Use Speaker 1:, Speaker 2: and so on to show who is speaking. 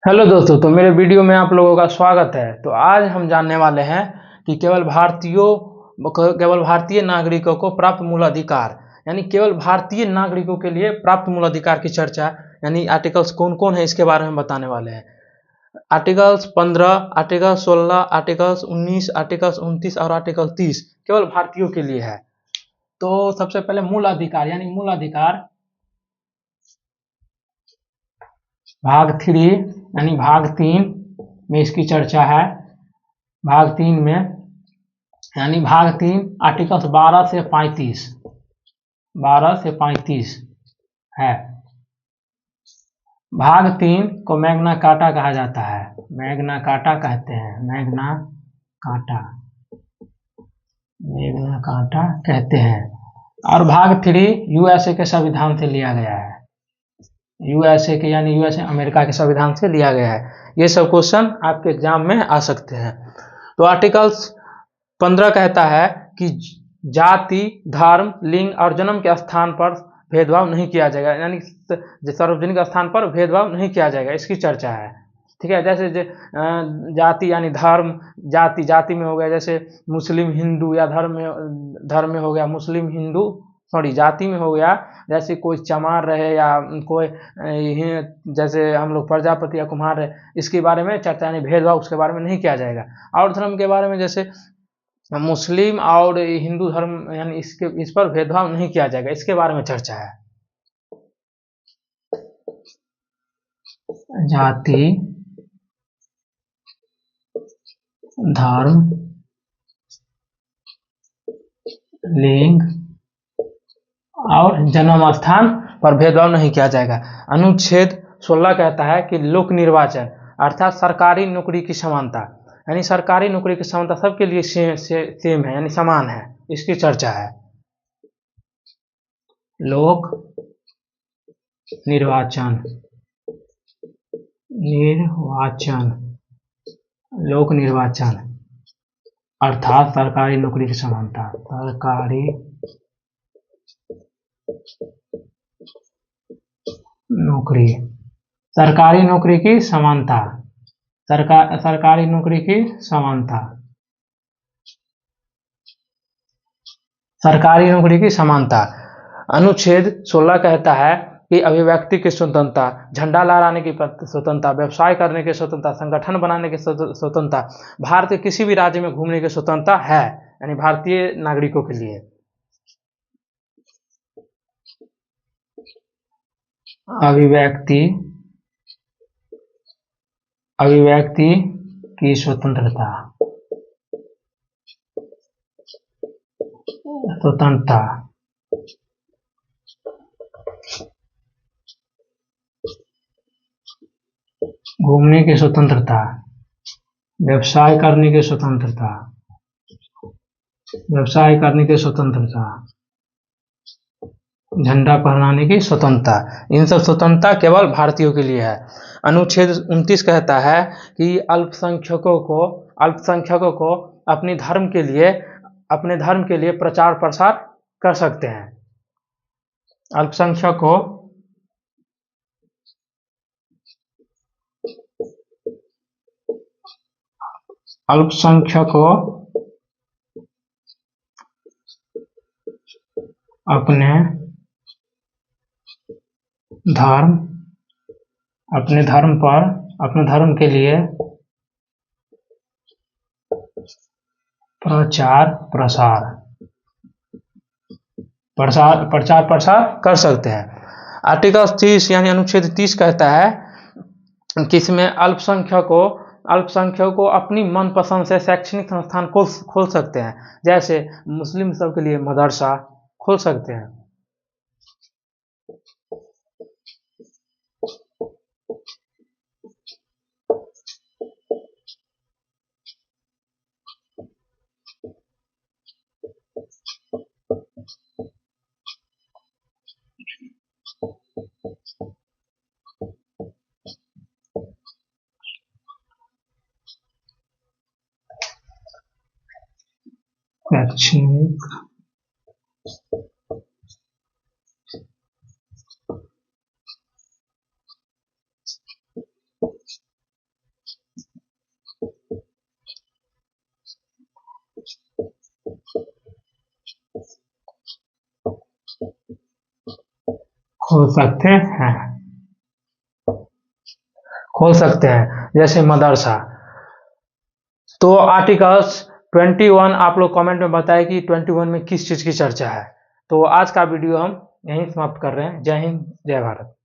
Speaker 1: Hello दोस्तों, तो मेरे वीडियो में आप लोगों का स्वागत है। तो आज हम जानने वाले हैं कि केवल भारतीय नागरिकों को प्राप्त मूल अधिकार, यानी केवल भारतीय नागरिकों के लिए प्राप्त मूल अधिकार की चर्चा, यानी आर्टिकल्स कौन कौन है इसके बारे में बताने वाले हैं। आर्टिकल्स 15, आर्टिकल 16, आर्टिकल्स 19, आर्टिकल्स 29 और आर्टिकल 30 केवल भारतीयों के लिए है। तो सबसे पहले मूल अधिकार, यानी मूल अधिकार भाग 3 यानी भाग 3 में इसकी चर्चा है। भाग 3 में यानी भाग 3 आर्टिकल्स 12 से 35 है। भाग 3 को मैग्ना कार्टा कहा जाता है। मैग्ना कार्टा कहते हैं। मैग्ना कार्टा कहते हैं। और भाग 3 यूएसए के संविधान से लिया गया है। यूएसए के यानी यूएसए अमेरिका के संविधान से लिया गया है। ये सब क्वेश्चन आपके एग्जाम में आ सकते हैं। तो आर्टिकल्स 15 कहता है कि जाति, धर्म, लिंग और जन्म के स्थान पर भेदभाव नहीं किया जाएगा, यानी सार्वजनिक स्थान पर भेदभाव नहीं किया जाएगा, इसकी चर्चा है। ठीक है। जैसे जाति यानी धर्म, जाति में हो गया जैसे मुस्लिम हिंदू, या धर्म में हो गया मुस्लिम हिंदू, सॉरी जाति में हो गया जैसे कोई चमार रहे या कोई जैसे हम लोग प्रजापति या कुम्हार रहे, इसके बारे में चर्चा, यानी भेदभाव उसके बारे में नहीं किया जाएगा। और धर्म के बारे में जैसे मुस्लिम और हिंदू धर्म, यानी इस पर भेदभाव नहीं किया जाएगा, इसके बारे में चर्चा है। जाति, धर्म, लिंग और जन्म स्थान पर भेदभाव नहीं किया जाएगा। अनुच्छेद 16 कहता है कि लोक निर्वाचन अर्थात सरकारी नौकरी की समानता, यानी सरकारी नौकरी की समानता सबके लिए सेम है, यानी समान है, इसकी चर्चा है। लोक निर्वाचन लोक निर्वाचन अर्थात सरकारी नौकरी की समानता, सरकारी नौकरी की समानता, सरकारी नौकरी की समानता, सरकारी नौकरी की समानता। अनुच्छेद 16 कहता है कि अभिव्यक्ति की स्वतंत्रता, झंडा लहराने की स्वतंत्रता, व्यवसाय करने की स्वतंत्रता, संगठन बनाने की स्वतंत्रता, भारत के किसी भी राज्य में घूमने की स्वतंत्रता है, यानी भारतीय नागरिकों के लिए। अभिव्यक्ति की स्वतंत्रता, घूमने की स्वतंत्रता, व्यवसाय करने की स्वतंत्रता, झंडा फहराने की स्वतंत्रता, इन सब स्वतंत्रता केवल भारतीयों के लिए है। अनुच्छेद 29 कहता है कि अल्पसंख्यकों को अपने धर्म के लिए प्रचार प्रसार कर सकते हैं। अल्पसंख्यक को अपने धर्म के लिए प्रचार प्रसार कर सकते हैं। आर्टिकल 30 यानी अनुच्छेद 30 कहता है कि इसमें अल्पसंख्यकों को अपनी मनपसंद से शैक्षणिक संस्थान खोल सकते हैं, जैसे मुस्लिम सब के लिए मदरसा खोल सकते हैं। शैक्षणिक खोल सकते हैं, खोल सकते हैं, जैसे मदरसा। तो आर्टिकल्स 21 आप लोग कमेंट में बताएं कि 21 में किस चीज़ की चर्चा है। तो आज का वीडियो हम यहीं समाप्त कर रहे हैं। जय हिंद, जय भारत।